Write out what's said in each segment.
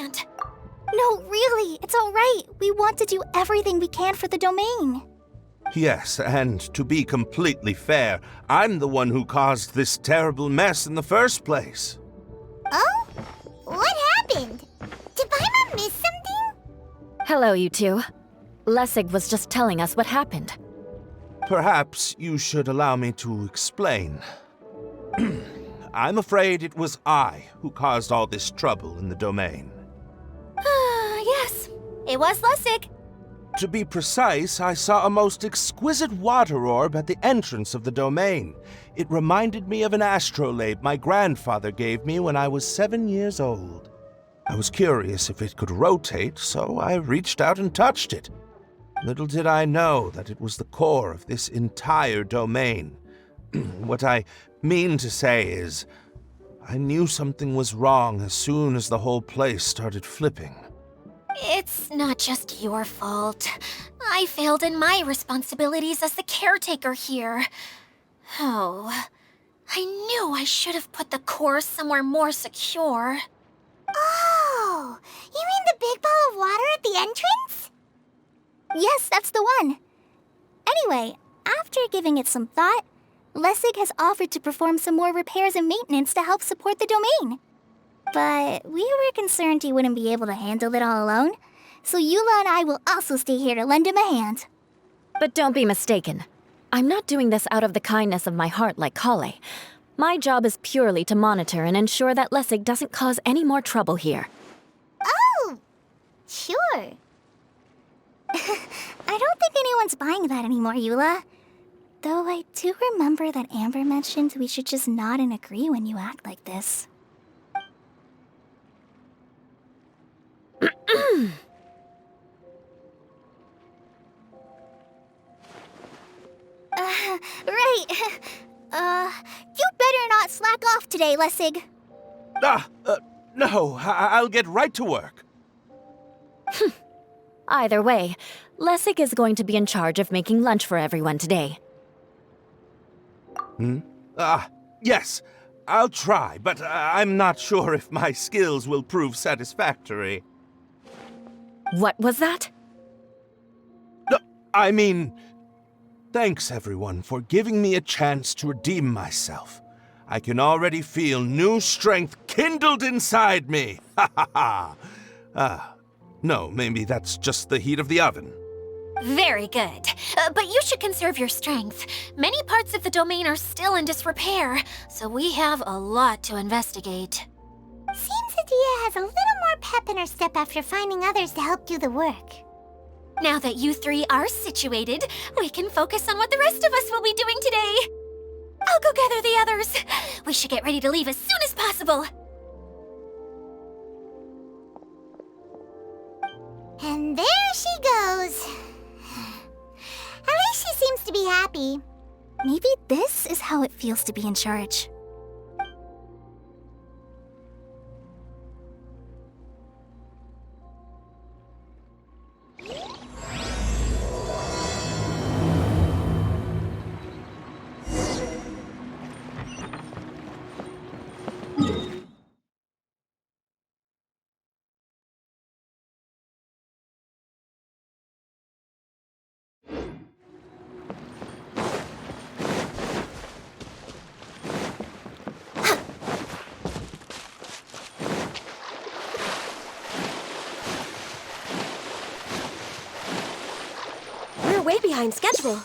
can't. No, really, it's all right. We want to do everything we can for the domain. Yes, and to be completely fair, I'm the one who caused this terrible mess in the first place. Oh? What happened? Did Paimon miss something? Hello, you two. Lessig was just telling us what happened. Perhaps you should allow me to explain. I'm afraid it was I who caused all this trouble in the domain. Yes, it was Lessig. To be precise, I saw a most exquisite water orb at the entrance of the domain. It reminded me of an astrolabe my grandfather gave me when I was 7 years old. I was curious if it could rotate, so I reached out and touched it. Little did I know that it was the core of this entire domain. What I mean to say is, I knew something was wrong as soon as the whole place started flipping. It's not just your fault. I failed in my responsibilities as the caretaker here. Oh, I knew I should have put the core somewhere more secure. Oh, you mean the big ball of water at the entrance? Yes, that's the one. Anyway, after giving it some thought, Lessig has offered to perform some more repairs and maintenance to help support the domain. But we were concerned he wouldn't be able to handle it all alone, so Eula and I will also stay here to lend him a hand. But don't be mistaken. I'm not doing this out of the kindness of my heart like Kale. My job is purely to monitor and ensure that Lessig doesn't cause any more trouble here. Oh, sure. I don't think anyone's buying that anymore, Eula. Though I do remember that Amber mentioned we should just nod and agree when you act like this. Right. You better not slack off today, Lessig. No, I'll get right to work. Either way, Lessig is going to be in charge of making lunch for everyone today. Yes, I'll try, but I'm not sure if my skills will prove satisfactory. What was that? No, I mean, thanks everyone for giving me a chance to redeem myself. I can already feel new strength kindled inside me. Ha ha ha. No, maybe that's just the heat of the oven. Very good. But you should conserve your strength. Many parts of the domain are still in disrepair, so we have a lot to investigate. Seems Adia has a little more pep in her step after finding others to help do the work. Now that you three are situated, we can focus on what the rest of us will be doing today. I'll go gather the others. We should get ready to leave as soon as possible. And there she goes. At least she seems to be happy. Maybe this is how it feels to be in charge. Way behind schedule.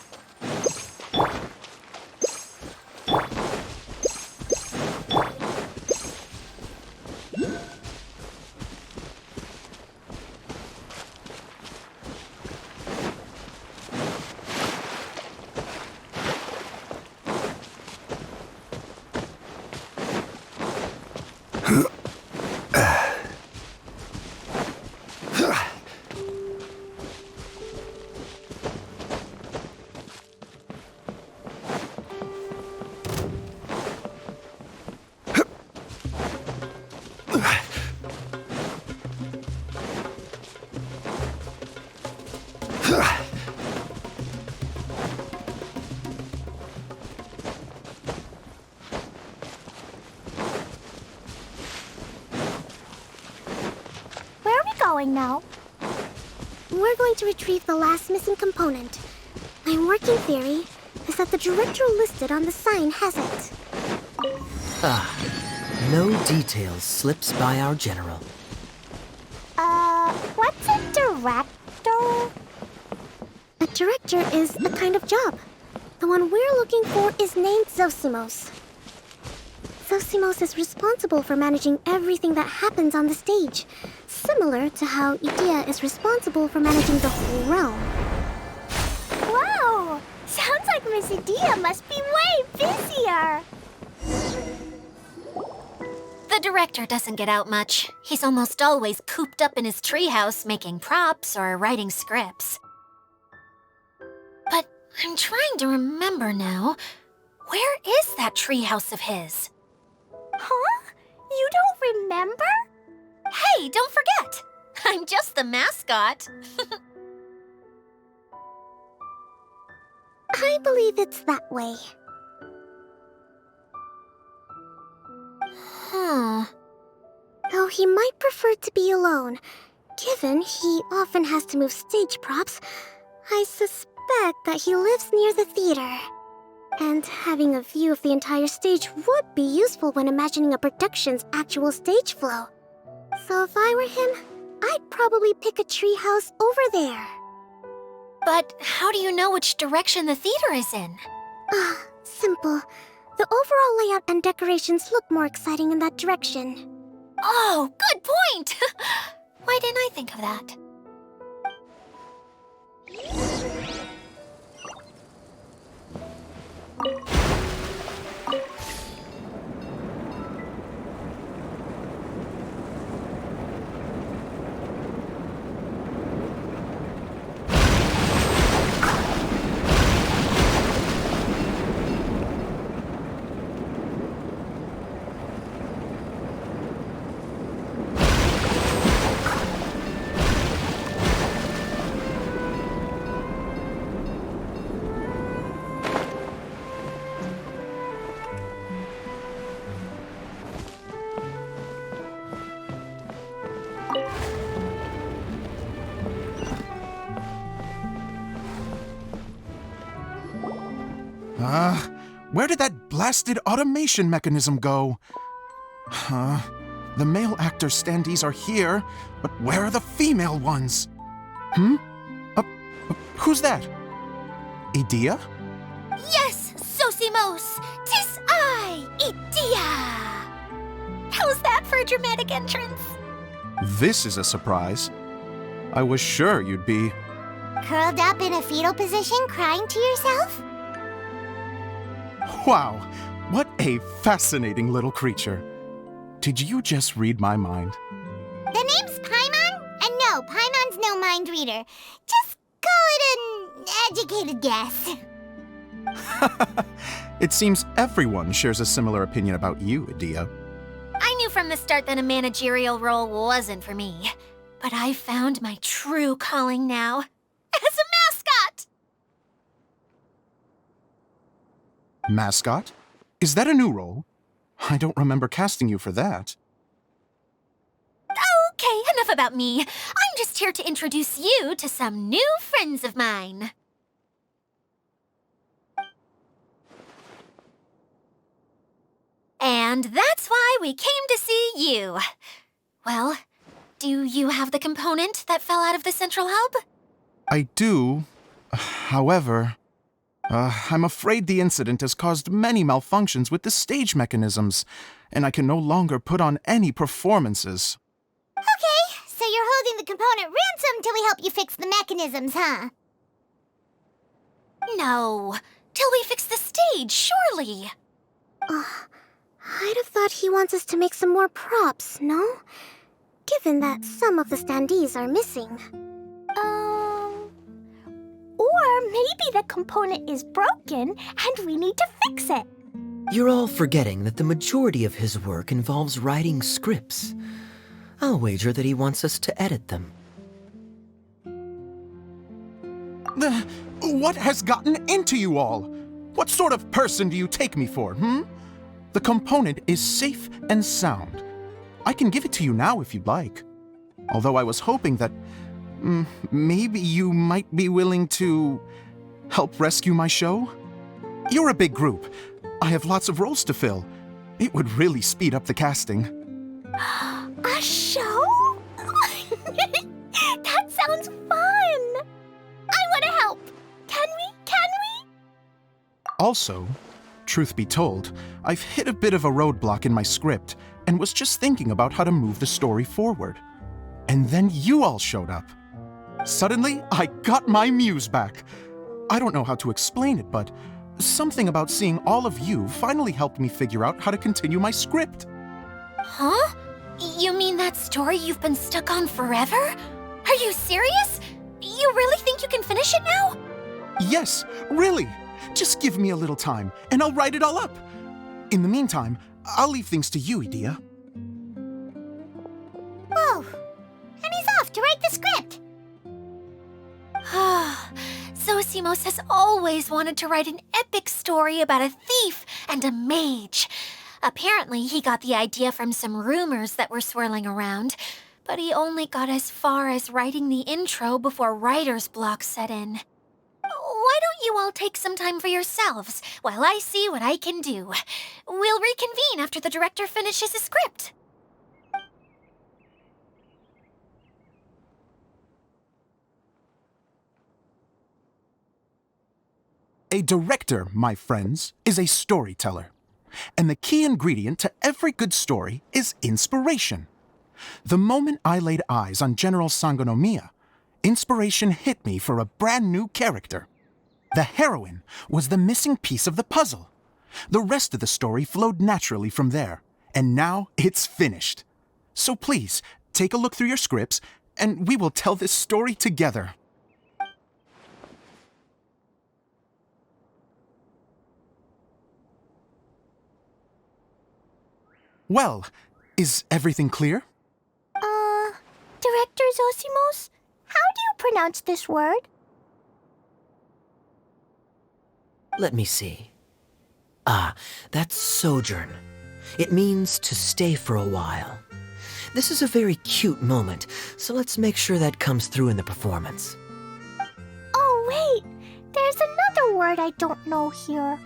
going now? We're going to retrieve the last missing component. My working theory is that the director listed on the sign has it. No details slips by our general. What's a director? A director is a kind of job. The one we're looking for is named Zosimos. Zosimos is responsible for managing everything that happens on the stage, similar to how Idea is responsible for managing the whole realm. Wow! Sounds like Miss Idea must be way busier! The director doesn't get out much. He's almost always cooped up in his treehouse making props or writing scripts. But I'm trying to remember now. Where is that treehouse of his? Huh? You don't remember? Hey, don't forget! I'm just the mascot. I believe it's that way. Though he might prefer to be alone, given he often has to move stage props, I suspect that he lives near the theater. And having a view of the entire stage would be useful when imagining a production's actual stage flow. So if I were him, I'd probably pick a treehouse over there. But how do you know which direction the theater is in? Simple. The overall layout and decorations look more exciting in that direction. Oh, good point! Why didn't I think of that? Where did that blasted automation mechanism go? The male actor standees are here, but where are the female ones? Who's that? Idea? Yes, Zosimos! 'Tis I, Idea! How's that for a dramatic entrance? This is a surprise. I was sure you'd be... Curled up in a fetal position, crying to yourself? Wow, what a fascinating little creature. Did you just read my mind? The name's Paimon? And no, Paimon's no mind reader. Just call it an educated guess. It seems everyone shares a similar opinion about you, Idea. I knew from the start that a managerial role wasn't for me. But I found my true calling now. As a mascot! Mascot? Is that a new role? I don't remember casting you for that. Okay, enough about me. I'm just here to introduce you to some new friends of mine. And that's why we came to see you. Well, do you have the component that fell out of the central hub? I do. However, I'm afraid the incident has caused many malfunctions with the stage mechanisms, and I can no longer put on any performances. Okay, so you're holding the component ransom till we help you fix the mechanisms, huh? No, till we fix the stage, surely. I'd have thought he wants us to make some more props, no? Given that some of the standees are missing. Or maybe the component is broken and we need to fix it. You're all forgetting that the majority of his work involves writing scripts. I'll wager that he wants us to edit them. What has gotten into you all? What sort of person do you take me for, The component is safe and sound. I can give it to you now if you'd like. Although I was hoping that maybe you might be willing to help rescue my show? You're a big group. I have lots of roles to fill. It would really speed up the casting. A show? That sounds fun! I want to help! Can we? Can we? Also, truth be told, I've hit a bit of a roadblock in my script and was just thinking about how to move the story forward. And then you all showed up. Suddenly, I got my muse back. I don't know how to explain it, but something about seeing all of you finally helped me figure out how to continue my script. Huh? You mean that story you've been stuck on forever? Are you serious? You really think you can finish it now? Yes, really. Just give me a little time, and I'll write it all up. In the meantime, I'll leave things to you, Edea. Whoa! And he's off to write the script! Zosimos has always wanted to write an epic story about a thief and a mage. Apparently, he got the idea from some rumors that were swirling around, but he only got as far as writing the intro before writer's block set in. Why don't you all take some time for yourselves while I see what I can do? We'll reconvene after the director finishes his script. A director, my friends, is a storyteller. And the key ingredient to every good story is inspiration. The moment I laid eyes on General Sangonomiya, inspiration hit me for a brand new character. The heroine was the missing piece of the puzzle. The rest of the story flowed naturally from there, and now it's finished. So please, take a look through your scripts, and we will tell this story together. Well, is everything clear? Director Zosimos, how do you pronounce this word? Let me see. Ah, that's sojourn. It means to stay for a while. This is a very cute moment, so let's make sure that comes through in the performance. Oh, wait! There's another word I don't know here.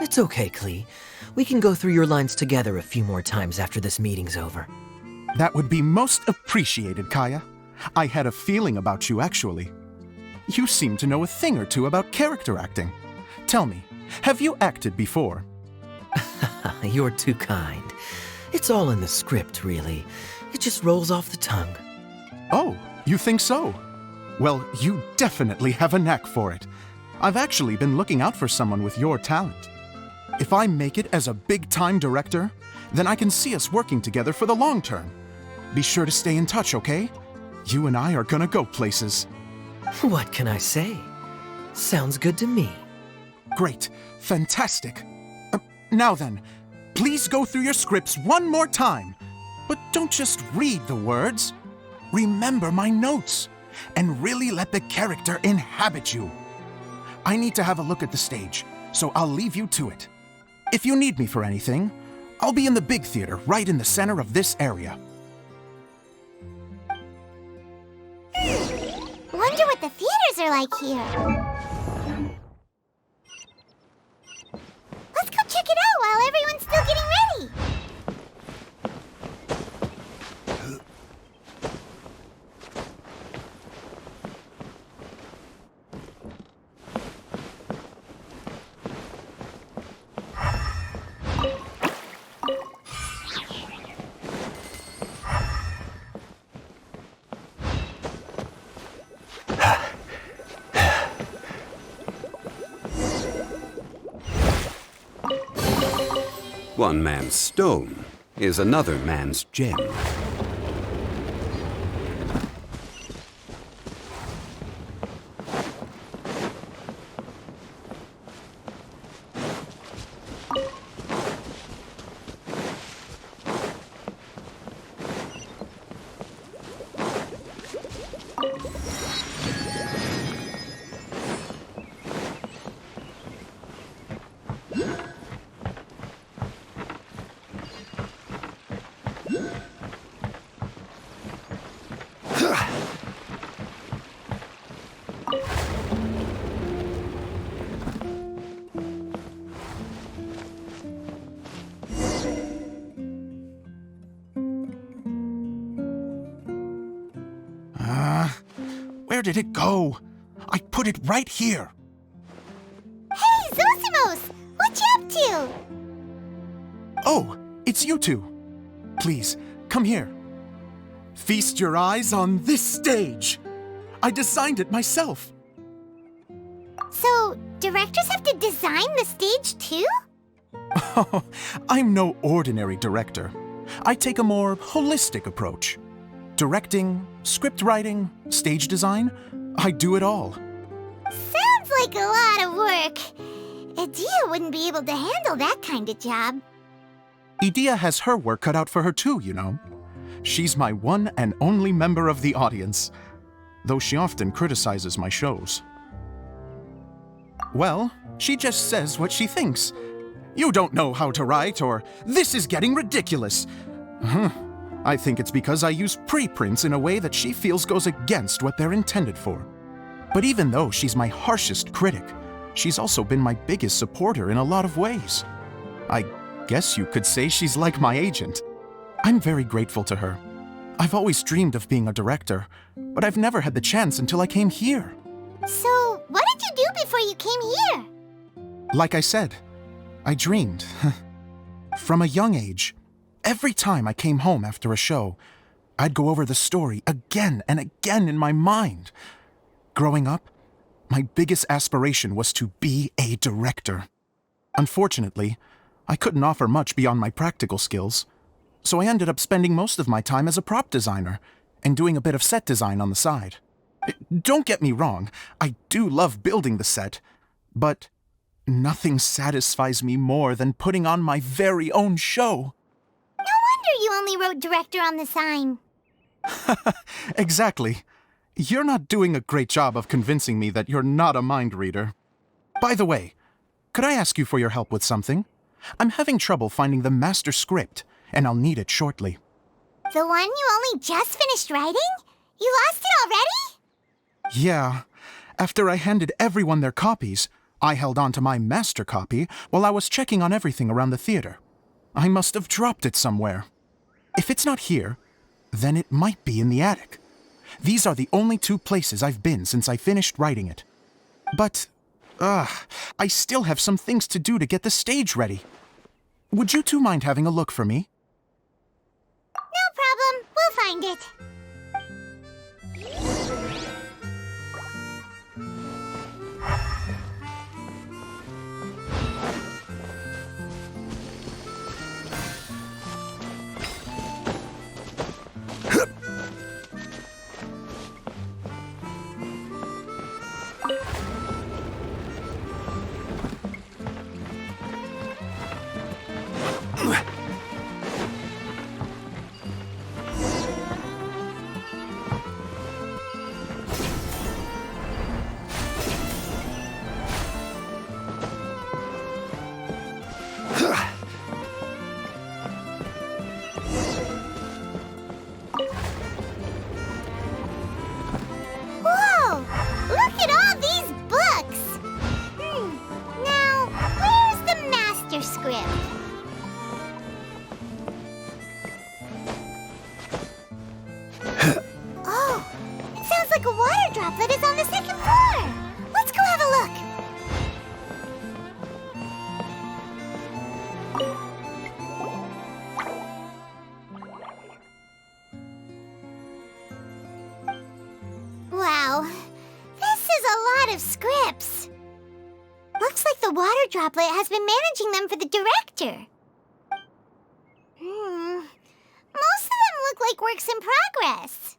It's okay, Klee. We can go through your lines together a few more times after this meeting's over. That would be most appreciated, Kaya. I had a feeling about you, actually. You seem to know a thing or two about character acting. Tell me, have you acted before? You're too kind. It's all in the script, really. It just rolls off the tongue. Oh, you think so? Well, you definitely have a knack for it. I've actually been looking out for someone with your talent. If I make it as a big-time director, then I can see us working together for the long term. Be sure to stay in touch, okay? You and I are gonna go places. What can I say? Sounds good to me. Great. Fantastic. Now then, please go through your scripts one more time. But don't just read the words. Remember my notes, and really let the character inhabit you. I need to have a look at the stage, so I'll leave you to it. If you need me for anything, I'll be in the big theater right in the center of this area. Wonder what the theaters are like here. Let's go check it out while everyone's still getting ready. One man's stone is another man's gem. Where did it go? I put it right here. Hey, Zosimos! What you up to? Oh, it's you two. Please, come here. Feast your eyes on this stage. I designed it myself. So, directors have to design the stage too? Oh, I'm no ordinary director. I take a more holistic approach. Directing, script writing, stage design, I do it all. Sounds like a lot of work. Adia wouldn't be able to handle that kind of job. Adia has her work cut out for her too, you know. She's my one and only member of the audience, though she often criticizes my shows. Well, she just says what she thinks. You don't know how to write, or this is getting ridiculous. I think it's because I use preprints in a way that she feels goes against what they're intended for. But even though she's my harshest critic, she's also been my biggest supporter in a lot of ways. I guess you could say she's like my agent. I'm very grateful to her. I've always dreamed of being a director, but I've never had the chance until I came here. So, what did you do before you came here? Like I said, I dreamed. From a young age, every time I came home after a show, I'd go over the story again and again in my mind. Growing up, my biggest aspiration was to be a director. Unfortunately, I couldn't offer much beyond my practical skills, so I ended up spending most of my time as a prop designer and doing a bit of set design on the side. Don't get me wrong, I do love building the set, but nothing satisfies me more than putting on my very own show. No wonder you only wrote director on the sign. Exactly. You're not doing a great job of convincing me that you're not a mind reader. By the way, could I ask you for your help with something? I'm having trouble finding the master script, and I'll need it shortly. The one you only just finished writing? You lost it already? Yeah. After I handed everyone their copies, I held on to my master copy while I was checking on everything around the theater. I must have dropped it somewhere. If it's not here, then it might be in the attic. These are the only two places I've been since I finished writing it. But, I still have some things to do to get the stage ready. Would you two mind having a look for me? No problem. We'll find it. Whoa! Look at all these books! Now, where's the master script? Oh, it sounds like a water droplet is on the second floor. Let's go have a look. Wow, this is a lot of scripts. Looks like the water droplet has been managing them for the director. Most of them look like works in progress.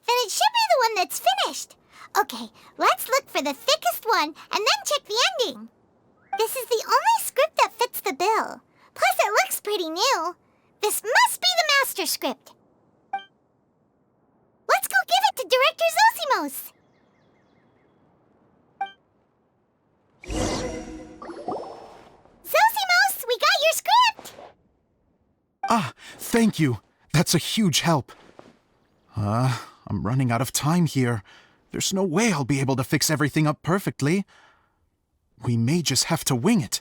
Then it should be the one that's finished. Okay, let's look for the thickest one and then check the ending. This is the only script that fits the bill. Plus, it looks pretty new. This must be the master script. Let's go give it to Director Zosimos. Zosimos, we got your script! Ah, thank you. That's a huge help. I'm running out of time here. There's no way I'll be able to fix everything up perfectly. We may just have to wing it.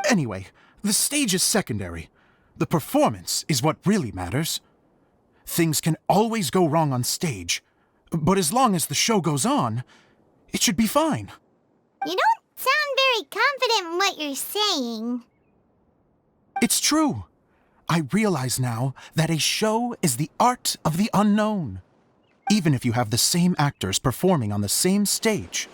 Anyway, the stage is secondary. The performance is what really matters. Things can always go wrong on stage. But as long as the show goes on, it should be fine. You don't sound very confident in what you're saying. It's true. I realize now that a show is the art of the unknown. Even if you have the same actors performing on the same stage,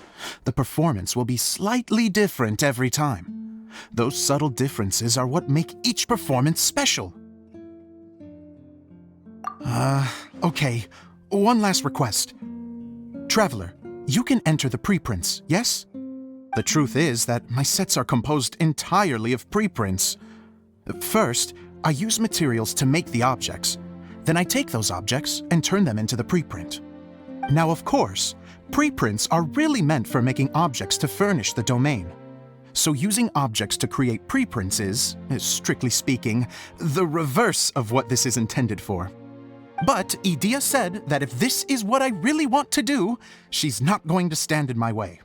the performance will be slightly different every time. Those subtle differences are what make each performance special. Okay. One last request. Traveler, you can enter the preprints, yes? The truth is that my sets are composed entirely of preprints. First, I use materials to make the objects. Then I take those objects and turn them into the preprint. Now, of course, preprints are really meant for making objects to furnish the domain. So using objects to create preprints is, strictly speaking, the reverse of what this is intended for. But Edea said that if this is what I really want to do, she's not going to stand in my way.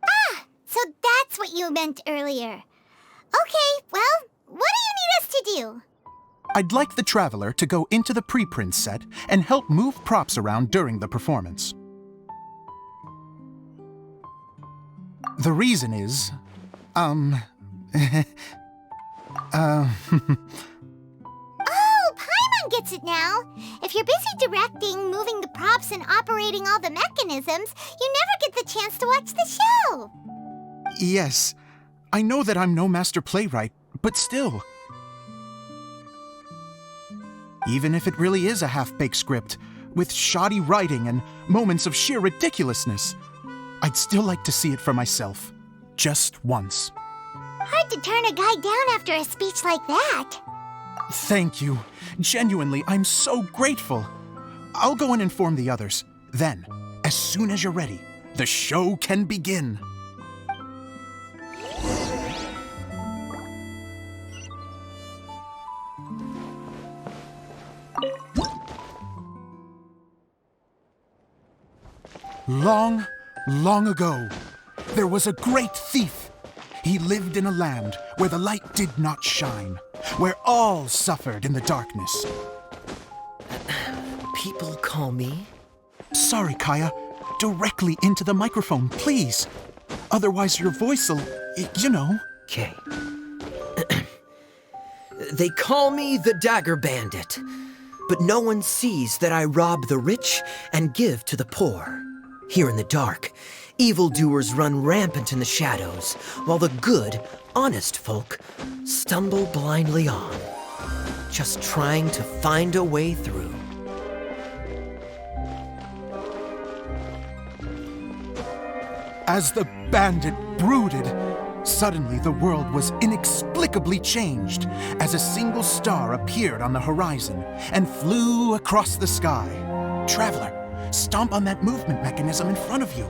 Ah, so that's what you meant earlier. Okay, well, what do you need us to do? I'd like the Traveler to go into the preprint set and help move props around during the performance. The reason is, Oh, Paimon gets it now. If you're busy directing, moving the props, and operating all the mechanisms, you never get the chance to watch the show. Yes, I know that I'm no master playwright, but still. Even if it really is a half-baked script, with shoddy writing and moments of sheer ridiculousness, I'd still like to see it for myself, just once. Hard to turn a guy down after a speech like that. Thank you. Genuinely, I'm so grateful. I'll go and inform the others. Then, as soon as you're ready, the show can begin. Long, long ago, there was a great thief. He lived in a land where the light did not shine, where all suffered in the darkness. People call me? Sorry, Kaya. Directly into the microphone, please. Otherwise your voice'll, you know. Okay. They call me the Dagger Bandit, but no one sees that I rob the rich and give to the poor. Here in the dark, evildoers run rampant in the shadows, while the good, honest folk stumble blindly on, just trying to find a way through. As the bandit brooded, suddenly the world was inexplicably changed as a single star appeared on the horizon and flew across the sky. Traveler, stomp on that movement mechanism in front of you.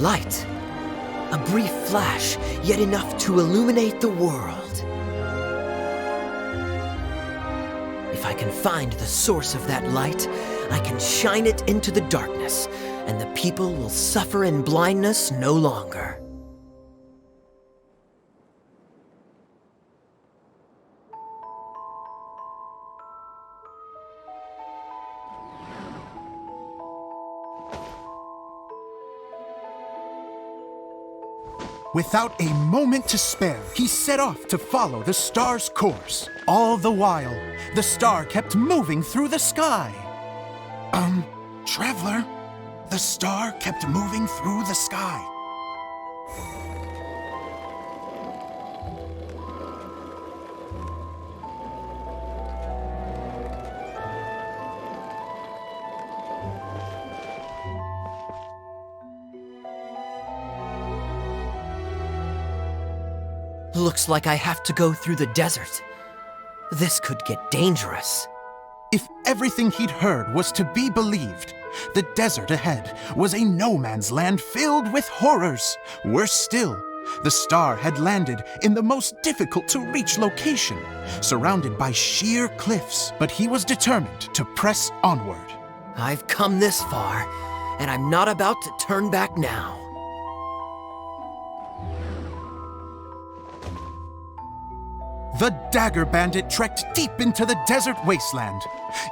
Light. A brief flash, yet enough to illuminate the world. If I can find the source of that light, I can shine it into the darkness, and the people will suffer in blindness no longer. Without a moment to spare, he set off to follow the star's course. All the while, the star kept moving through the sky. Traveler, the star kept moving through the sky. Looks like I have to go through the desert. This could get dangerous. If everything he'd heard was to be believed, the desert ahead was a no-man's land filled with horrors. Worse still, the star had landed in the most difficult-to-reach location, surrounded by sheer cliffs, but he was determined to press onward. I've come this far, and I'm not about to turn back now. The dagger bandit trekked deep into the desert wasteland.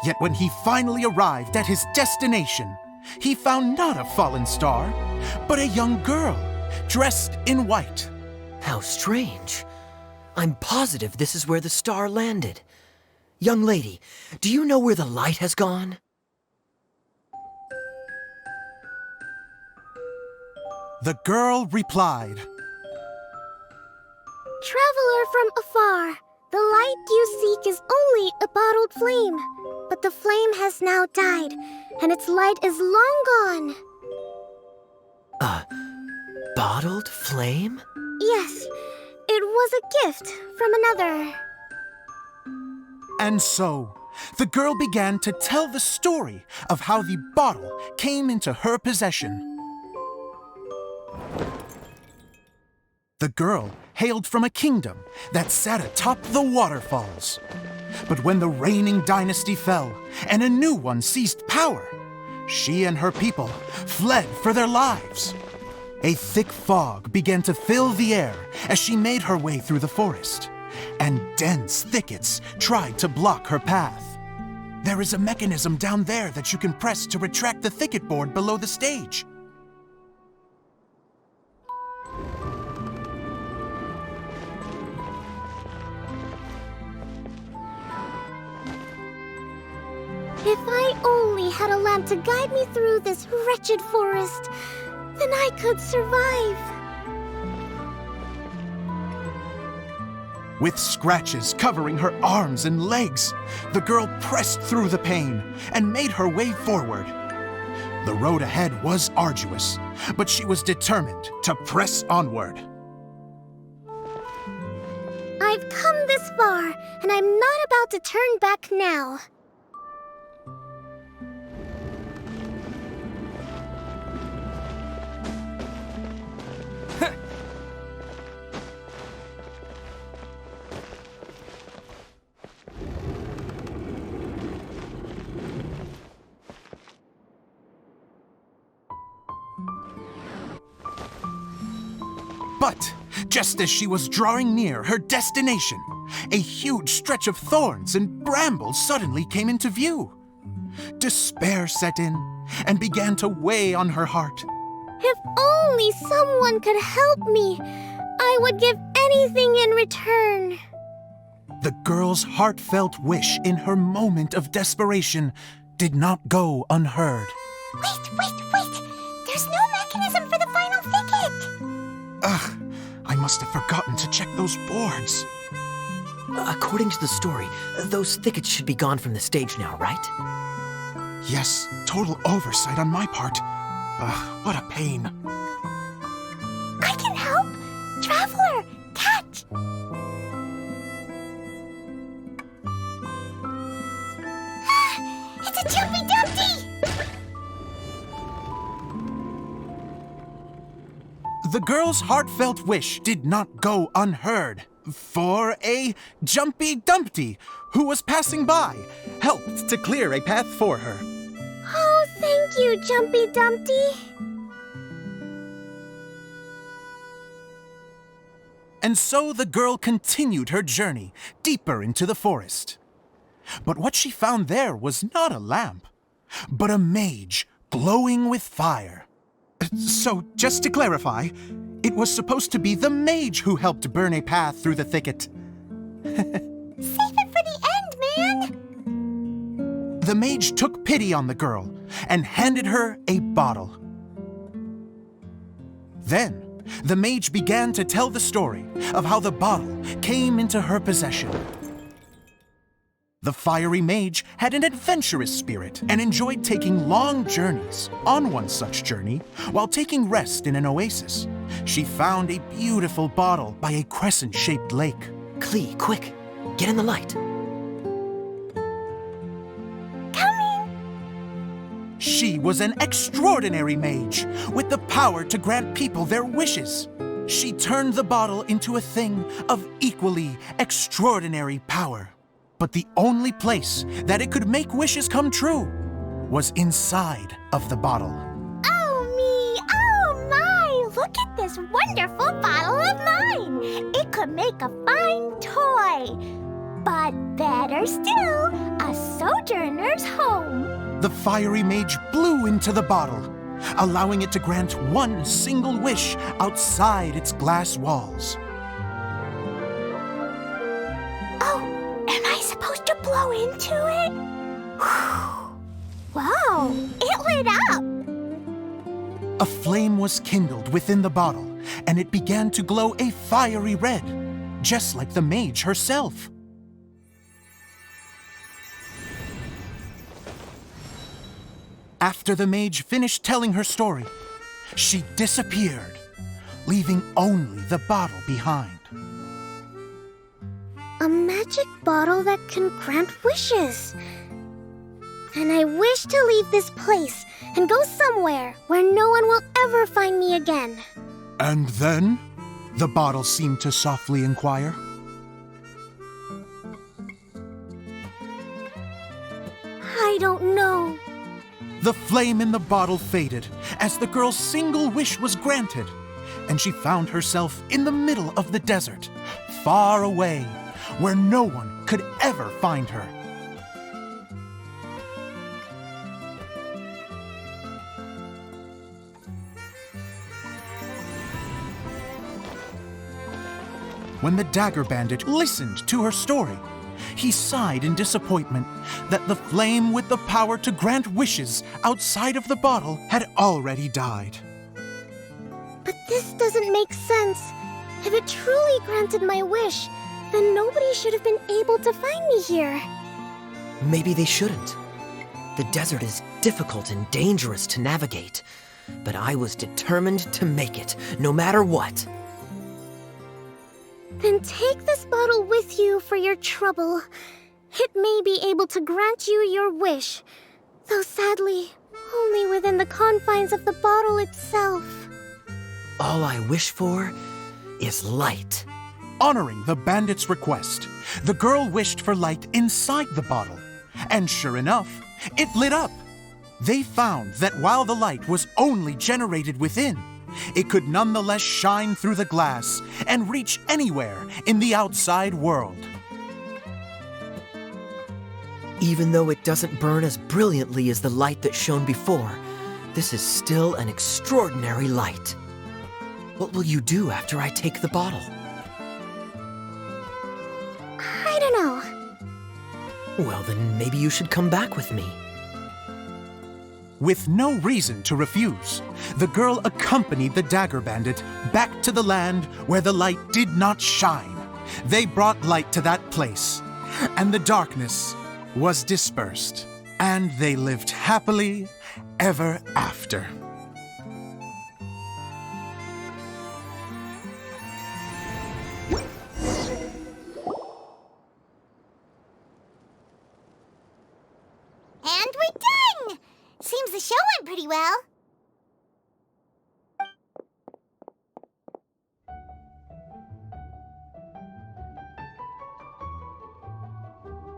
Yet when he finally arrived at his destination, he found not a fallen star, but a young girl dressed in white. How strange. I'm positive this is where the star landed. Young lady, do you know where the light has gone? The girl replied, Traveler from afar, the light you seek is only a bottled flame. But the flame has now died, and its light is long gone. A bottled flame? Yes, it was a gift from another. And so, the girl began to tell the story of how the bottle came into her possession. The girl hailed from a kingdom that sat atop the waterfalls. But when the reigning dynasty fell and a new one seized power, she and her people fled for their lives. A thick fog began to fill the air as she made her way through the forest, and dense thickets tried to block her path. There is a mechanism down there that you can press to retract the thicket board below the stage. If I only had a lamp to guide me through this wretched forest, then I could survive. With scratches covering her arms and legs, the girl pressed through the pain and made her way forward. The road ahead was arduous, but she was determined to press onward. I've come this far, and I'm not about to turn back now. But just as she was drawing near her destination, a huge stretch of thorns and brambles suddenly came into view. Despair set in and began to weigh on her heart. If only someone could help me, I would give anything in return. The girl's heartfelt wish in her moment of desperation did not go unheard. Wait! There's no mechanism for the final thicket! Ugh, I must have forgotten to check those boards. According to the story, those thickets should be gone from the stage now, right? Yes, total oversight on my part. Ugh, what a pain. I can help! Traveler, catch! It's a Jumpy Dumpty! The girl's heartfelt wish did not go unheard, for a Jumpy Dumpty who was passing by helped to clear a path for her. Oh, thank you, Jumpy Dumpty. And so the girl continued her journey deeper into the forest. But what she found there was not a lamp, but a mage glowing with fire. So, just to clarify, it was supposed to be the mage who helped burn a path through the thicket. Save it for the end, man! The mage took pity on the girl and handed her a bottle. Then, the mage began to tell the story of how the bottle came into her possession. The fiery mage had an adventurous spirit and enjoyed taking long journeys. On one such journey, while taking rest in an oasis, she found a beautiful bottle by a crescent-shaped lake. Klee, quick, get in the light. She was an extraordinary mage with the power to grant people their wishes. She turned the bottle into a thing of equally extraordinary power. But the only place that it could make wishes come true was inside of the bottle. Oh me! Oh my! Look at this wonderful bottle of mine! It could make a fine toy! better still, a sojourner's home. The fiery mage blew into the bottle, allowing it to grant one single wish outside its glass walls. Oh, am I supposed to blow into it? Wow, it lit up! A flame was kindled within the bottle, and it began to glow a fiery red, just like the mage herself. After the mage finished telling her story, she disappeared, leaving only the bottle behind. A magic bottle that can grant wishes. And I wish to leave this place and go somewhere where no one will ever find me again. And then, the bottle seemed to softly inquire. I don't know. The flame in the bottle faded as the girl's single wish was granted, and she found herself in the middle of the desert, far away, where no one could ever find her. When the dagger bandit listened to her story, he sighed in disappointment that the flame with the power to grant wishes outside of the bottle had already died. But this doesn't make sense. If it truly granted my wish, then nobody should have been able to find me here. Maybe they shouldn't. The desert is difficult and dangerous to navigate, but I was determined to make it, no matter what. Then take this bottle with you for your trouble. It may be able to grant you your wish, though sadly, only within the confines of the bottle itself. All I wish for is light. Honoring the bandit's request, the girl wished for light inside the bottle, and sure enough, it lit up. They found that while the light was only generated within, it could nonetheless shine through the glass and reach anywhere in the outside world. Even though it doesn't burn as brilliantly as the light that shone before, this is still an extraordinary light. What will you do after I take the bottle? I don't know. Well, then maybe you should come back with me. With no reason to refuse, the girl accompanied the dagger bandit back to the land where the light did not shine. They brought light to that place, and the darkness was dispersed, and they lived happily ever after. And we're done! Seems the show went pretty well.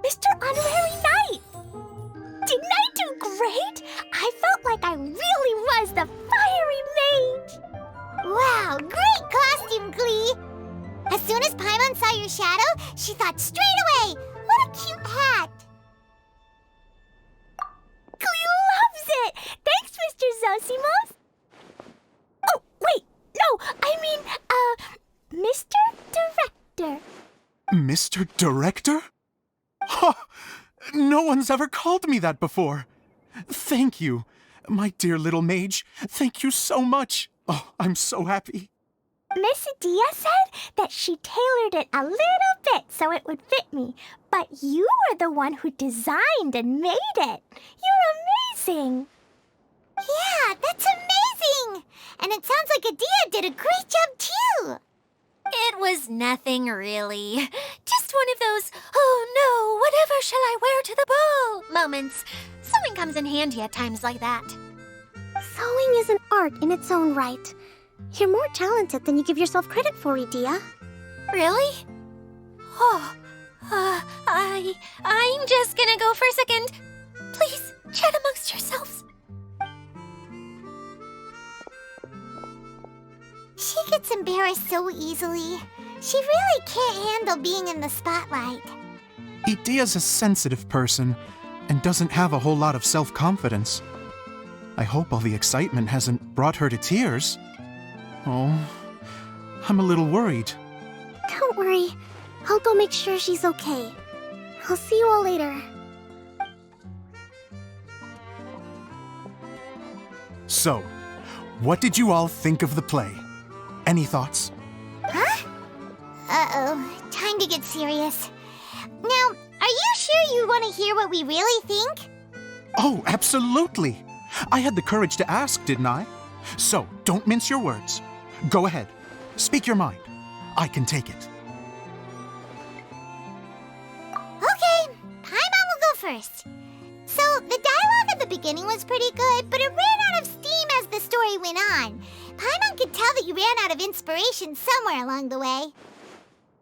Mr. Honorary Knight! Didn't I do great? I felt like I really was the fiery mage! Wow, great costume, Glee! As soon as Paimon saw your shadow, she thought straight away, what a cute hat! Glee loves it! Thanks, Mr. Zosimos! Oh, wait, no, I mean, Mr. Director. Mr. Director? Ha! No one's ever called me that before. Thank you, my dear little mage. Thank you so much. Oh, I'm so happy. Miss Adia said that she tailored it a little bit so it would fit me, but you were the one who designed and made it. You're amazing. Yeah, that's amazing. And it sounds like Adia did a great job too. It was nothing really. Just one of those, oh no, whatever shall I wear to the ball moments. Sewing comes in handy at times like that. Sewing is an art in its own right. You're more talented than you give yourself credit for, Adia. Really? Oh, I'm just gonna go for a second. Please, chat amongst yourselves. She gets embarrassed so easily. She really can't handle being in the spotlight. Idea's a sensitive person and doesn't have a whole lot of self-confidence. I hope all the excitement hasn't brought her to tears. Oh, I'm a little worried. Don't worry. I'll go make sure she's okay. I'll see you all later. So, what did you all think of the play? Any thoughts? Huh? Uh-oh, time to get serious. Now, are you sure you want to hear what we really think? Oh, absolutely! I had the courage to ask, didn't I? So, don't mince your words. Go ahead. Speak your mind. I can take it. Okay, Paimon will go first. So, the dialogue at the beginning was pretty good, but it ran out of steam as the story went on. Paimon could tell that you ran out of inspiration somewhere along the way.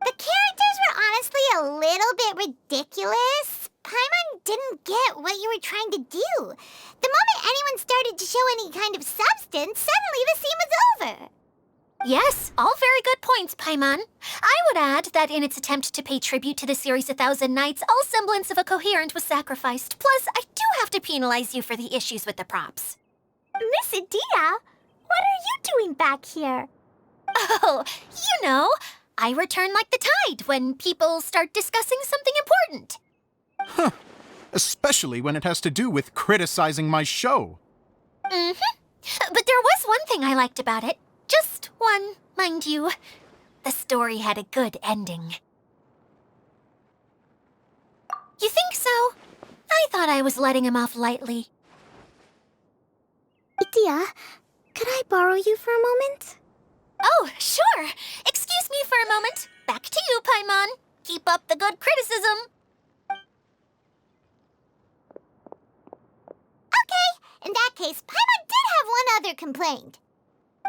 The characters were honestly a little bit ridiculous. Paimon didn't get what you were trying to do. The moment anyone started to show any kind of substance, suddenly the scene was over. Yes, all very good points, Paimon. I would add that in its attempt to pay tribute to the series 1,000 Nights, all semblance of a coherent was sacrificed. Plus, I do have to penalize you for the issues with the props. Miss Adia, what are you doing back here? Oh, you know, I return like the tide when people start discussing something important. Huh. Especially when it has to do with criticizing my show. Mm-hmm. But there was one thing I liked about it. Just one, mind you. The story had a good ending. You think so? I thought I was letting him off lightly. Idia, could I borrow you for a moment? Oh, sure. Excuse me for a moment. Back to you, Paimon. Keep up the good criticism. Okay, in that case, Paimon did have one other complaint.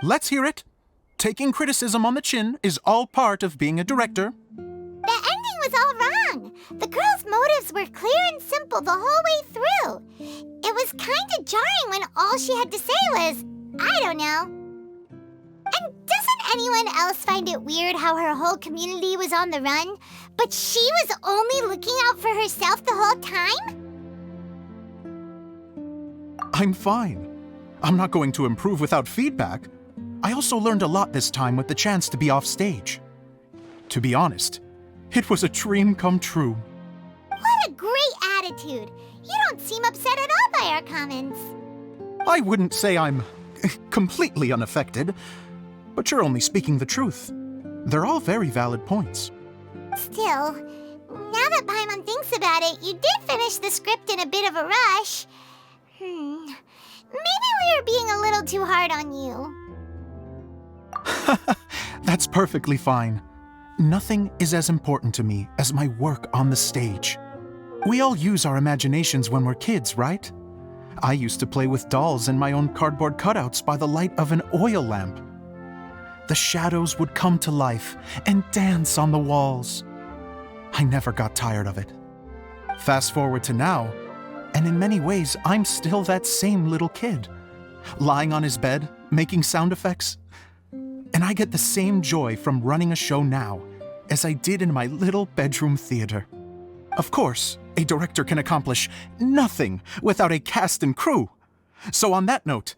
Let's hear it. Taking criticism on the chin is all part of being a director. The ending was all wrong. The girl's motives were clear and simple the whole way through. It was kind of jarring when all she had to say was, I don't know. And doesn't anyone else find it weird how her whole community was on the run, but she was only looking out for herself the whole time? I'm fine. I'm not going to improve without feedback. I also learned a lot this time with the chance to be off stage. To be honest, it was a dream come true. What a great attitude. You don't seem upset at all by our comments. I wouldn't say I'm completely unaffected, but you're only speaking the truth. They're all very valid points. Still, now that Paimon thinks about it, you did finish the script in a bit of a rush. Maybe we were being a little too hard on you. That's perfectly fine. Nothing is as important to me as my work on the stage. We all use our imaginations when we're kids, right? I used to play with dolls and my own cardboard cutouts by the light of an oil lamp. The shadows would come to life and dance on the walls. I never got tired of it. Fast forward to now, and in many ways, I'm still that same little kid, lying on his bed, making sound effects. And I get the same joy from running a show now as I did in my little bedroom theater. Of course, a director can accomplish nothing without a cast and crew. So on that note,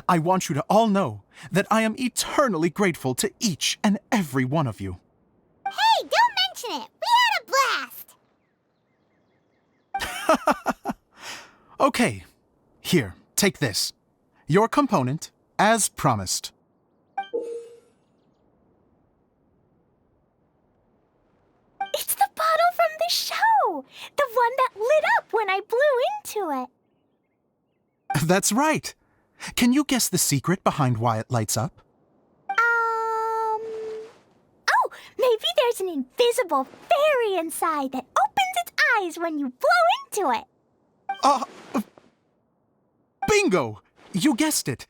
I want you to all know that I am eternally grateful to each and every one of you. Hey, don't mention it. We had a blast. Okay, here, take this. Your component, as promised. It's the bottle from the show! The one that lit up when I blew into it. That's right. Can you guess the secret behind why it lights up? Oh, maybe there's an invisible fairy inside that opens its eyes when you blow into it. Bingo! You guessed it.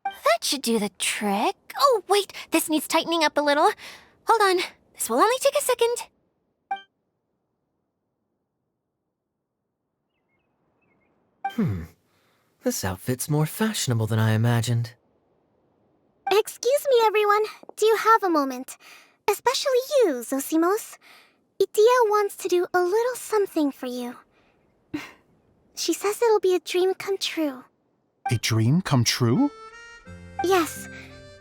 That should do the trick. Oh, wait, this needs tightening up a little. Hold on, this will only take a second. This outfit's more fashionable than I imagined. Excuse me, everyone. Do you have a moment? Especially you, Zosimos. Idea wants to do a little something for you. She says it'll be a dream come true. A dream come true? Yes,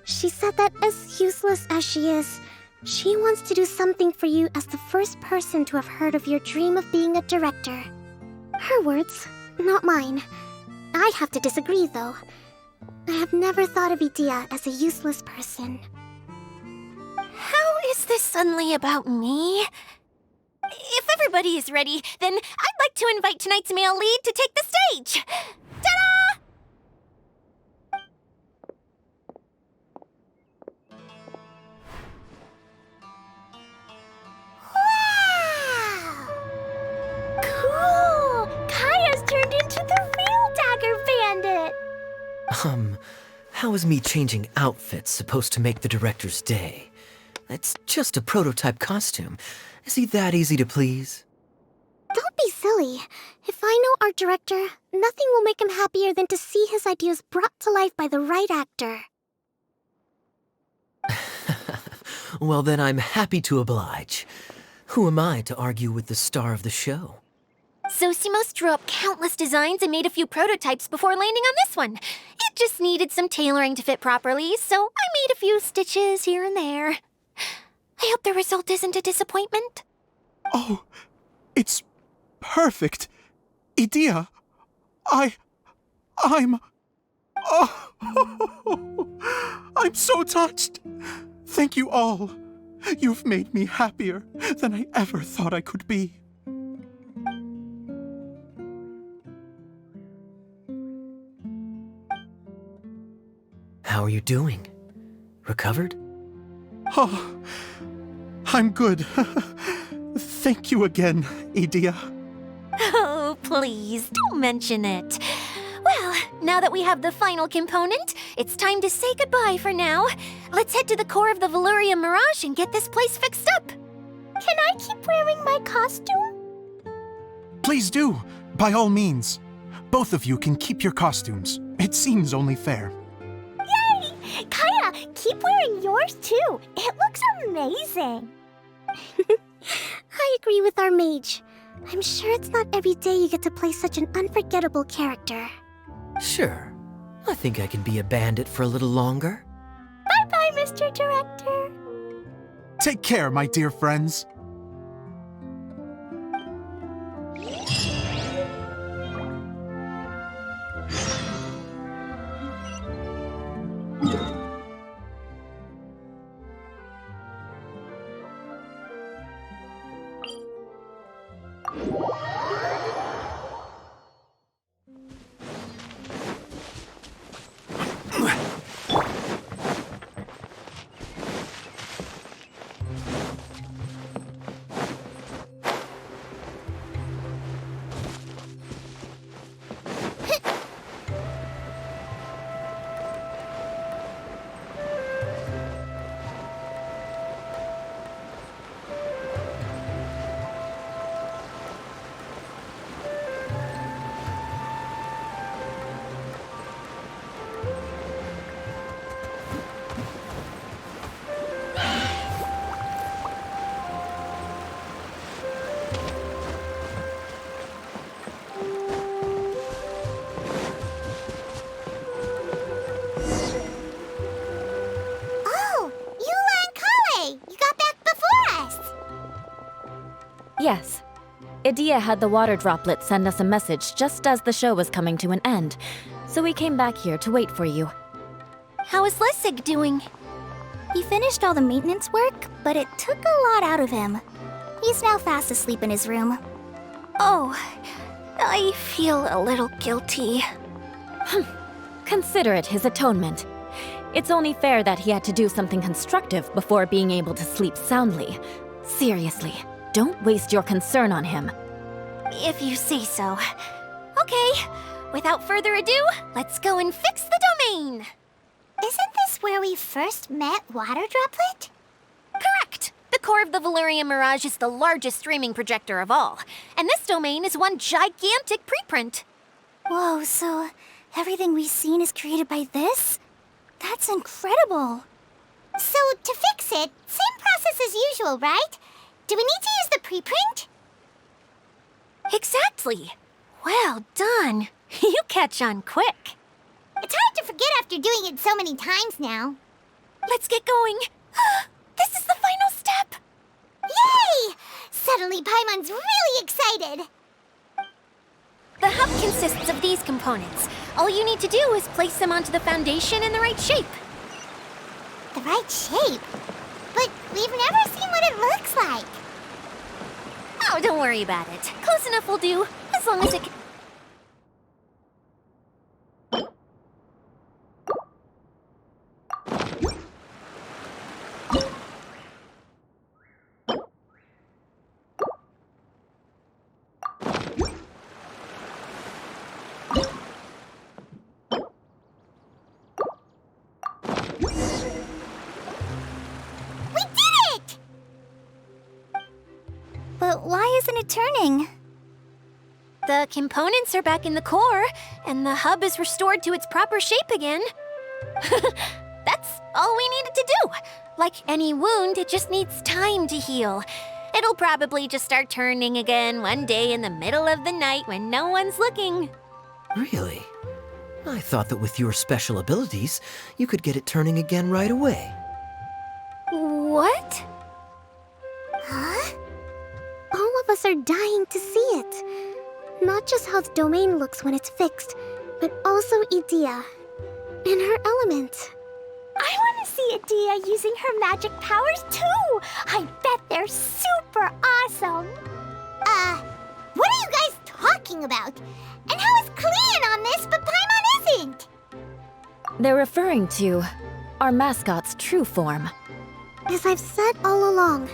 she said that as useless as she is, she wants to do something for you as the first person to have heard of your dream of being a director. Her words, not mine. I'd have to disagree, though. I have never thought of Idea as a useless person. How is this suddenly about me? If everybody is ready, then I'd like to invite tonight's male lead to take the stage. Ta-da! Wow! Cool! Kaya's turned into the real Dagger Bandit! How is me changing outfits supposed to make the director's day? It's just a prototype costume. Is he that easy to please? Don't be silly. If I know our director, nothing will make him happier than to see his ideas brought to life by the right actor. Well, then I'm happy to oblige. Who am I to argue with the star of the show? Zosimos drew up countless designs and made a few prototypes before landing on this one. It just needed some tailoring to fit properly, so I made a few stitches here and there. I hope the result isn't a disappointment. Oh, it's perfect. Idea, I'm... Oh, I'm so touched. Thank you all. You've made me happier than I ever thought I could be. How are you doing? Recovered? Oh, I'm good. Thank you again, Idea. Oh, please, don't mention it. Well, now that we have the final component, it's time to say goodbye for now. Let's head to the core of the Veluria Mirage and get this place fixed up. Can I keep wearing my costume? Please do, by all means. Both of you can keep your costumes. It seems only fair. Yay! Kaya, keep wearing yours too. It looks amazing. I agree with our mage. I'm sure it's not every day you get to play such an unforgettable character. Sure. I think I can be a bandit for a little longer. Bye-bye, Mr. Director. Take care, my dear friends. Yes. Idea had the water droplet send us a message just as the show was coming to an end, so we came back here to wait for you. How is Lessig doing? He finished all the maintenance work, but it took a lot out of him. He's now fast asleep in his room. Oh, I feel a little guilty. Consider it his atonement. It's only fair that he had to do something constructive before being able to sleep soundly. Seriously, don't waste your concern on him. If you say so. Okay, without further ado, let's go and fix the domain! Isn't this where we first met Water Droplet? Correct! The core of the Veluria Mirage is the largest streaming projector of all, and this domain is one gigantic preprint. Whoa, so everything we've seen is created by this? That's incredible! So, to fix it, same process as usual, right? Do we need to use the preprint? Exactly. Well done. You catch on quick. It's hard to forget after doing it so many times now. Let's get going. This is the final step. Yay! Suddenly Paimon's really excited. The hub consists of these components. All you need to do is place them onto the foundation in the right shape. The right shape? But we've never seen what it looks like. Oh, don't worry about it. Close enough will do, as long as it... But why isn't it turning? The components are back in the core, and the hub is restored to its proper shape again. That's all we needed to do. Like any wound, it just needs time to heal. It'll probably just start turning again one day in the middle of the night when no one's looking. Really? I thought that with your special abilities, you could get it turning again right away. What? Huh? All of us are dying to see it. Not just how the domain looks when it's fixed, but also Edea. In her element. I want to see Edea using her magic powers too! I bet they're super awesome! What are you guys talking about? And how is Kleon on this but Paimon isn't? They're referring to our mascot's true form. As I've said all along,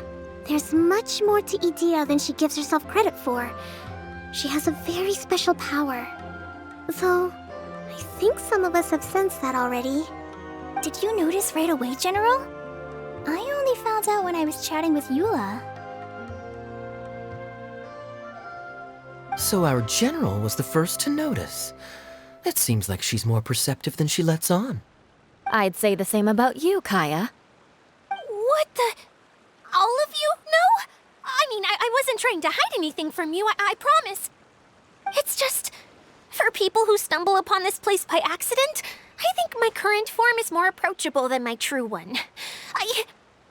there's much more to Edea than she gives herself credit for. She has a very special power. Though, I think some of us have sensed that already. Did you notice right away, General? I only found out when I was chatting with Eula. So our general was the first to notice. It seems like she's more perceptive than she lets on. I'd say the same about you, Kaya. What the... All of you? No? I mean, I wasn't trying to hide anything from you, I promise. It's just... For people who stumble upon this place by accident, I think my current form is more approachable than my true one. I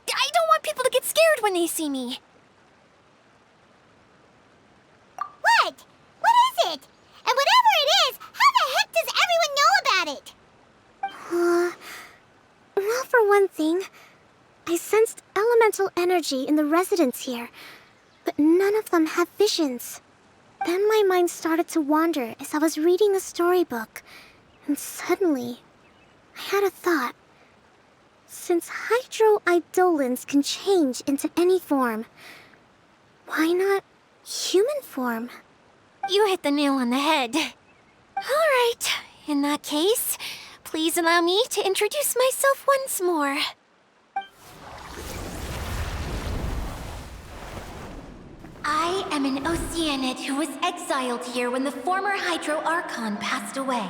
don't want people to get scared when they see me. What? What is it? And whatever it is, how the heck does everyone know about it? Well, for one thing, I sensed elemental energy in the residents here, but none of them have visions. Then my mind started to wander as I was reading a storybook, and suddenly, I had a thought. Since hydroidolins can change into any form, why not human form? You hit the nail on the head. All right, in that case, please allow me to introduce myself once more. I am an Oceanid who was exiled here when the former Hydro Archon passed away.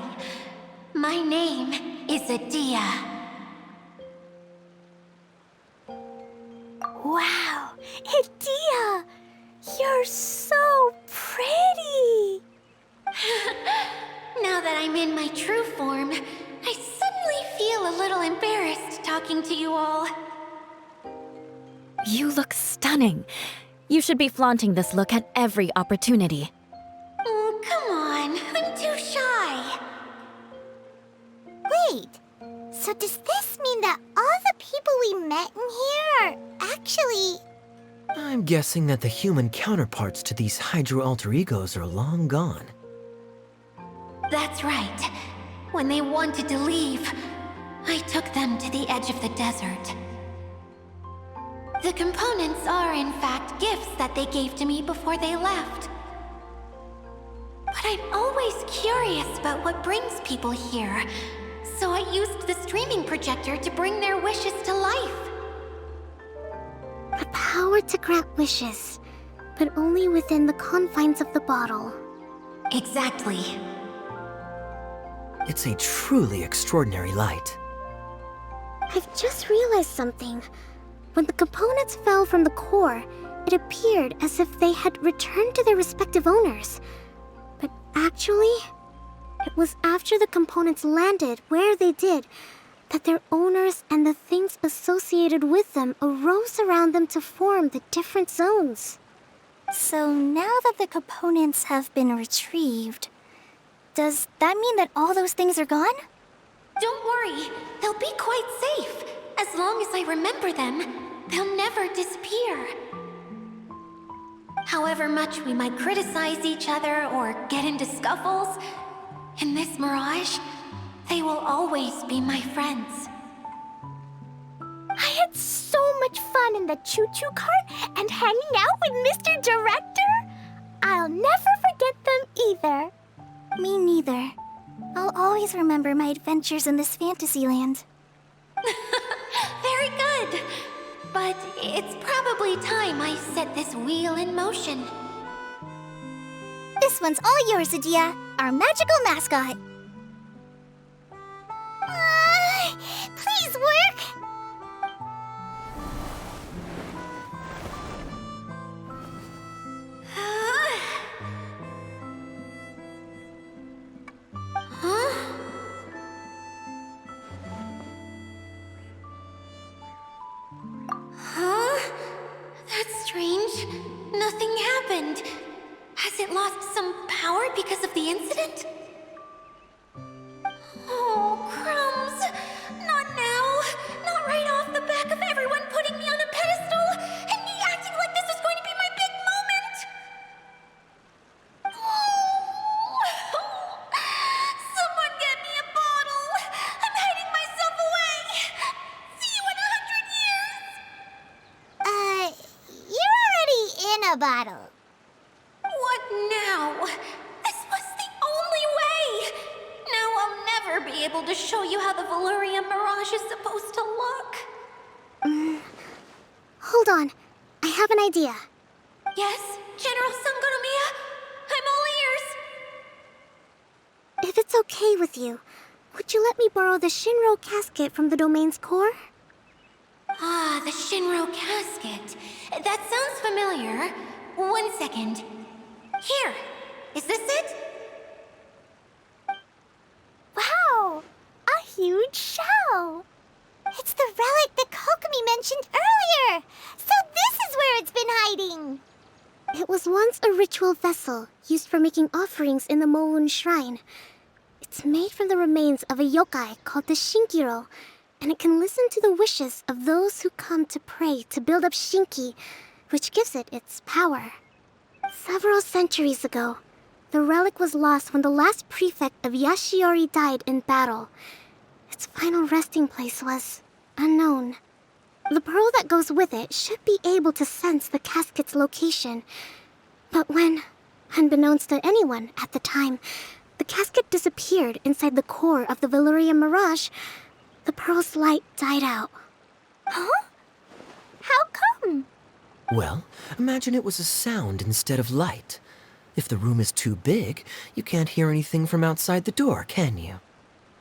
My name is Edea. Wow, Edea! You're so pretty! Now that I'm in my true form, I suddenly feel a little embarrassed talking to you all. You look stunning. You should be flaunting this look at every opportunity. Oh, come on. I'm too shy. Wait, so does this mean that all the people we met in here are actually... I'm guessing that the human counterparts to these Hydro alter egos are long gone. That's right. When they wanted to leave, I took them to the edge of the desert. The components are, in fact, gifts that they gave to me before they left. But I'm always curious about what brings people here, so I used the streaming projector to bring their wishes to life. The power to grant wishes, but only within the confines of the bottle. Exactly. It's a truly extraordinary light. I've just realized something. When the components fell from the core, It appeared as if they had returned to their respective owners. But actually, it was after the components landed where they did that their owners and the things associated with them arose around them to form the different zones. So now that the components have been retrieved, does that mean that all those things are gone? Don't worry, they'll be quite safe. As long as I remember them, they'll never disappear. However much we might criticize each other or get into scuffles, in this mirage, they will always be my friends. I had so much fun in the choo-choo cart and hanging out with Mr. Director. I'll never forget them either. Me neither. I'll always remember my adventures in this fantasy land. Very good. But it's probably time I set this wheel in motion. This one's all yours, Adia, our magical mascot. Please work! Huh? Huh? That's strange. Nothing happened. Has it lost some power because of the incident? Oh, crumbs! Not now! Not right off the back of everyone putting me on a pedestal and me acting like this is going to be my big moment! Someone get me a bottle! I'm hiding myself away! See you in 100 years! You're already in a bottle. What now? This was the only way! Now I'll never be able to show you how the Valurian Mirage is supposed to look. Hold on. I have an idea. Yes, General Sangonomiya? I'm all ears! If it's okay with you, would you let me borrow the Shinro casket from the domain's core? Ah, the Shinro casket. That sounds familiar. 1 second. Here, is this it? Wow! A huge shell! It's the relic that Kokomi mentioned earlier! So this is where it's been hiding! It was once a ritual vessel used for making offerings in the Moun Shrine. It's made from the remains of a yokai called the Shinkiro, and it can listen to the wishes of those who come to pray to build up Shinki, which gives it its power. Several centuries ago, the relic was lost when the last prefect of Yashiori died in battle. Its final resting place was unknown. The pearl that goes with it should be able to sense the casket's location. But when, unbeknownst to anyone at the time, the casket disappeared inside the core of the Valurian Mirage, the pearl's light died out. Huh? How come? Well, imagine it was a sound instead of light. If the room is too big, you can't hear anything from outside the door, can you?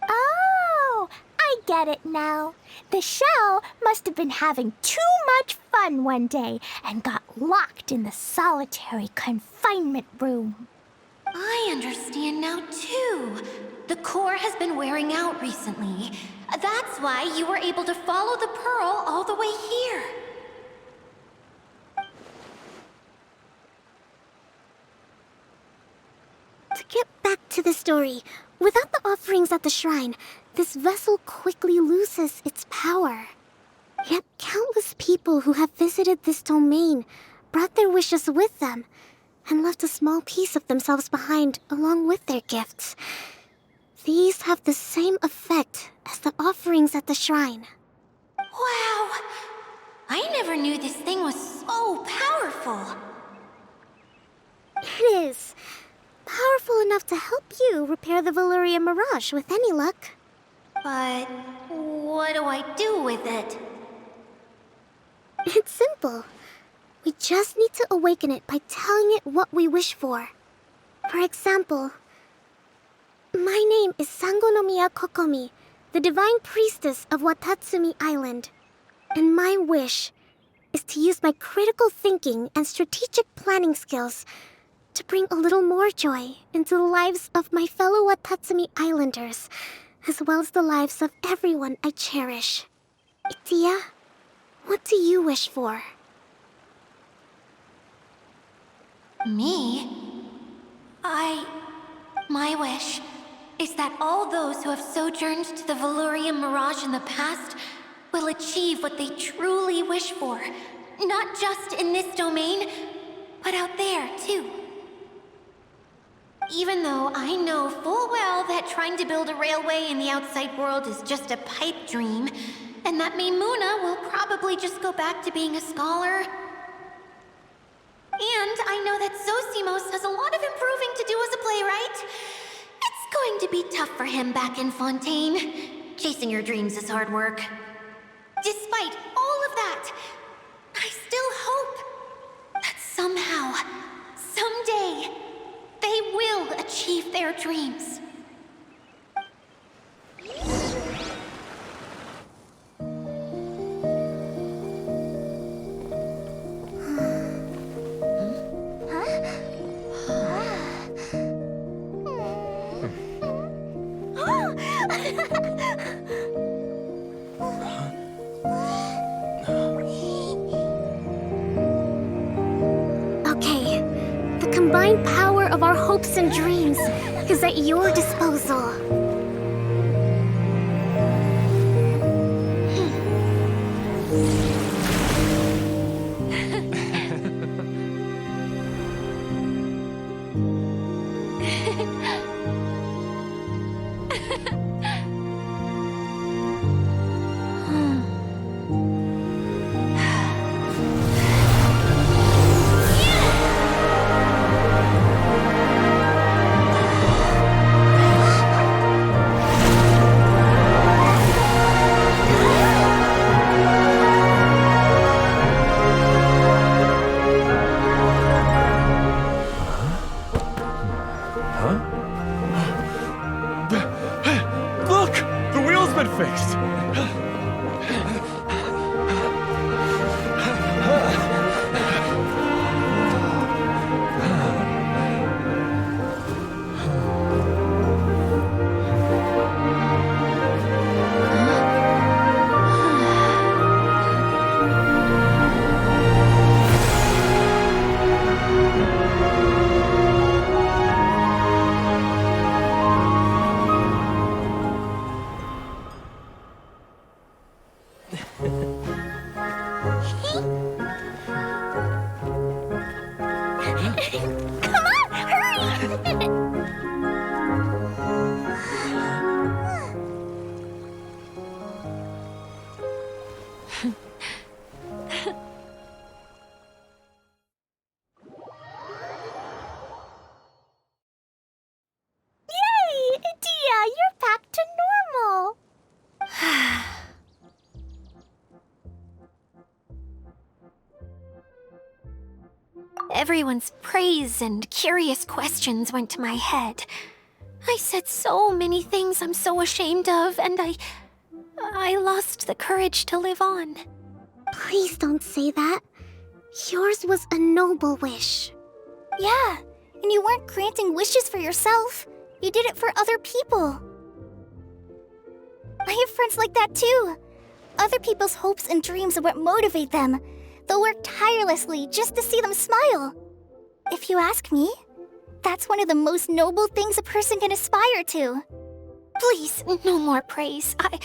Oh, I get it now. The shell must have been having too much fun one day and got locked in the solitary confinement room. I understand now, too. The core has been wearing out recently. That's why you were able to follow the pearl all the way here. To get back to the story, without the offerings at the shrine, this vessel quickly loses its power. Yet countless people who have visited this domain brought their wishes with them and left a small piece of themselves behind along with their gifts. These have the same effect as the offerings at the shrine. Wow! I never knew this thing was so powerful. It is. Powerful enough to help you repair the Valurian Mirage with any luck. But what do I do with it? It's simple. We just need to awaken it by telling it what we wish for. For example, my name is Sangonomiya Kokomi, the divine priestess of Watatsumi Island. And my wish is to use my critical thinking and strategic planning skills to bring a little more joy into the lives of my fellow Watatsumi Islanders, as well as the lives of everyone I cherish. Itia, what do you wish for? Me? My wish is that all those who have sojourned to the Valurian Mirage in the past will achieve what they truly wish for. Not just in this domain, but out there, too. Even though I know full well that trying to build a railway in the outside world is just a pipe dream, and that Maimuna will probably just go back to being a scholar. And I know that Zosimos has a lot of improving to do as a playwright. It's going to be tough for him back in Fontaine. Chasing your dreams is hard work. Despite all of that, I still hope that somehow, someday, they will achieve their dreams. Okay, the combined power of our hopes and dreams is at your disposal. Look! The wheel's been fixed! Yay! Dia, you're back to normal! Everyone's praise and curious questions went to my head. I said so many things I'm so ashamed of, and I lost the courage to live on. Please don't say that. Yours was a noble wish. Yeah, and you weren't granting wishes for yourself. You did it for other people. I have friends like that too. Other people's hopes and dreams are what motivate them. They'll work tirelessly just to see them smile. If you ask me, that's one of the most noble things a person can aspire to. Please, no more praise. I'm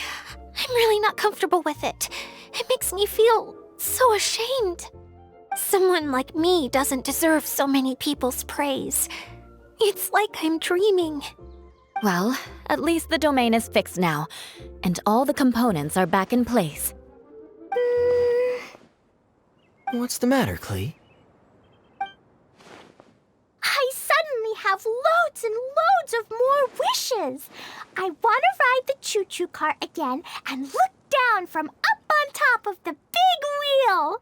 really not comfortable with it. It makes me feel so ashamed. Someone like me doesn't deserve so many people's praise. It's like I'm dreaming. Well, at least the domain is fixed now, and all the components are back in place. What's the matter, Klee? I suddenly have loads and loads of more wishes. I want to ride the choo-choo cart again and look down from up on top of the big wheel.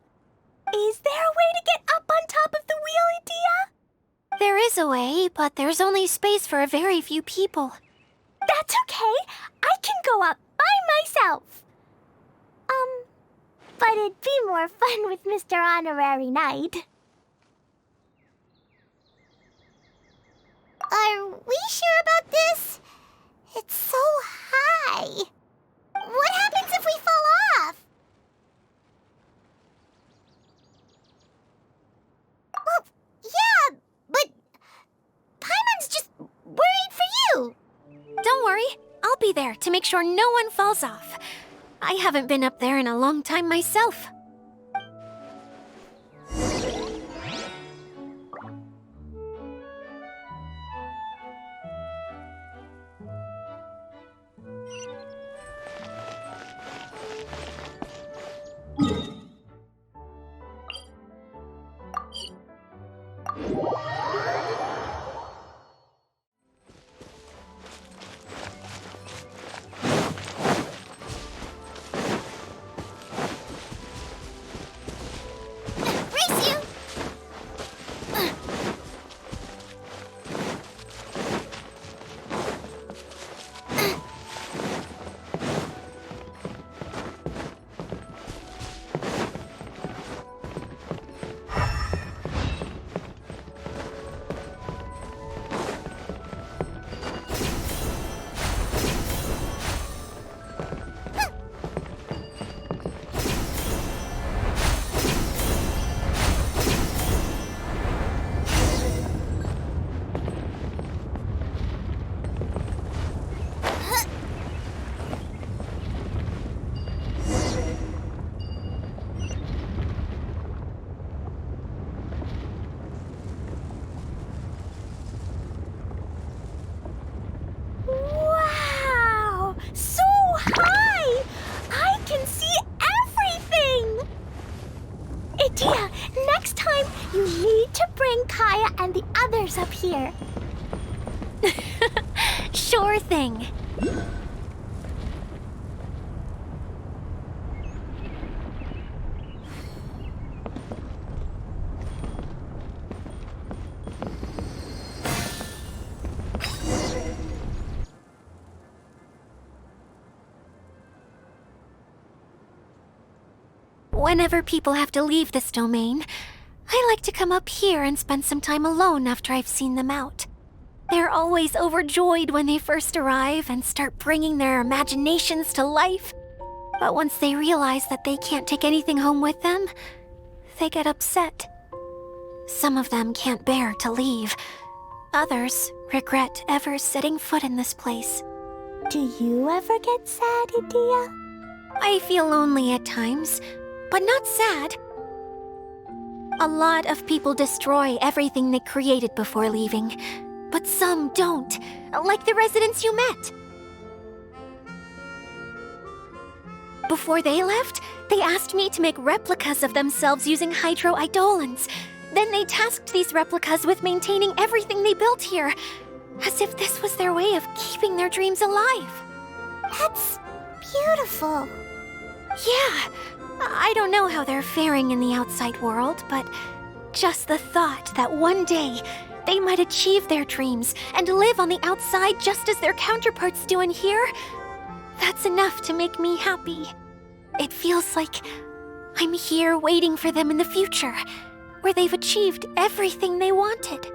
Is there a way to get up on top of the wheel, Idia? There is a way, but there's only space for a very few people. That's okay. I can go up by myself. But it'd be more fun with Mr. Honorary Knight. Are we sure about this? It's so high. What happens if we fall off? Well, yeah, but Paimon's just worried for you. Don't worry, I'll be there to make sure no one falls off. I haven't been up there in a long time myself. Race you! Wow! So high! I can see everything! Idia, next time you need to bring Kaya and the others up here. Sure thing. Whenever people have to leave this domain, I like to come up here and spend some time alone after I've seen them out. They're always overjoyed when they first arrive and start bringing their imaginations to life. But once they realize that they can't take anything home with them, they get upset. Some of them can't bear to leave. Others regret ever setting foot in this place. Do you ever get sad, Idia? I feel lonely at times, but not sad. A lot of people destroy everything they created before leaving, but some don't, like the residents you met. Before they left, they asked me to make replicas of themselves using hydroidolons. Then they tasked these replicas with maintaining everything they built here, as if this was their way of keeping their dreams alive. That's beautiful. Yeah, I don't know how they're faring in the outside world, but just the thought that one day they might achieve their dreams and live on the outside just as their counterparts do in here, that's enough to make me happy. It feels like I'm here waiting for them in the future, where they've achieved everything they wanted.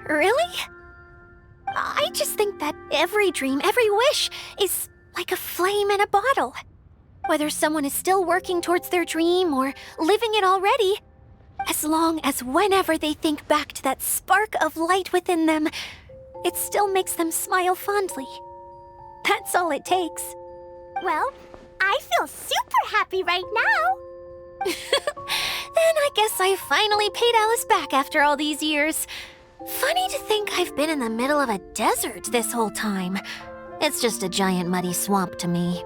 Really? I just think that every dream, every wish is like a flame in a bottle. Whether someone is still working towards their dream or living it already, as long as whenever they think back to that spark of light within them, it still makes them smile fondly. That's all it takes. Well, I feel super happy right now. Then I guess I finally paid Alice back after all these years. Funny to think I've been in the middle of a desert this whole time. It's just a giant muddy swamp to me.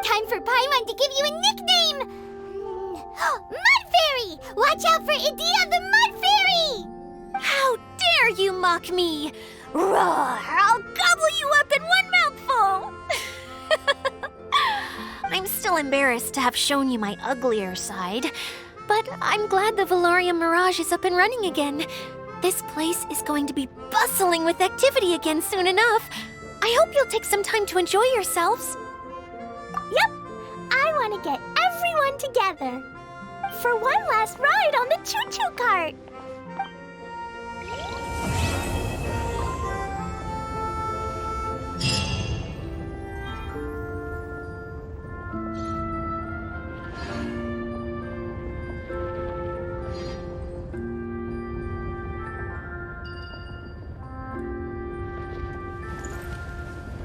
Time for Paimon to give you a nickname! Mud Fairy! Watch out for Idia the Mud Fairy! How dare you mock me! Roar! I'll gobble you up in one mouthful! I'm still embarrassed to have shown you my uglier side, but I'm glad the Valorium Mirage is up and running again. This place is going to be bustling with activity again soon enough. I hope you'll take some time to enjoy yourselves. Yep, want to get everyone together for one last ride on the choo-choo cart.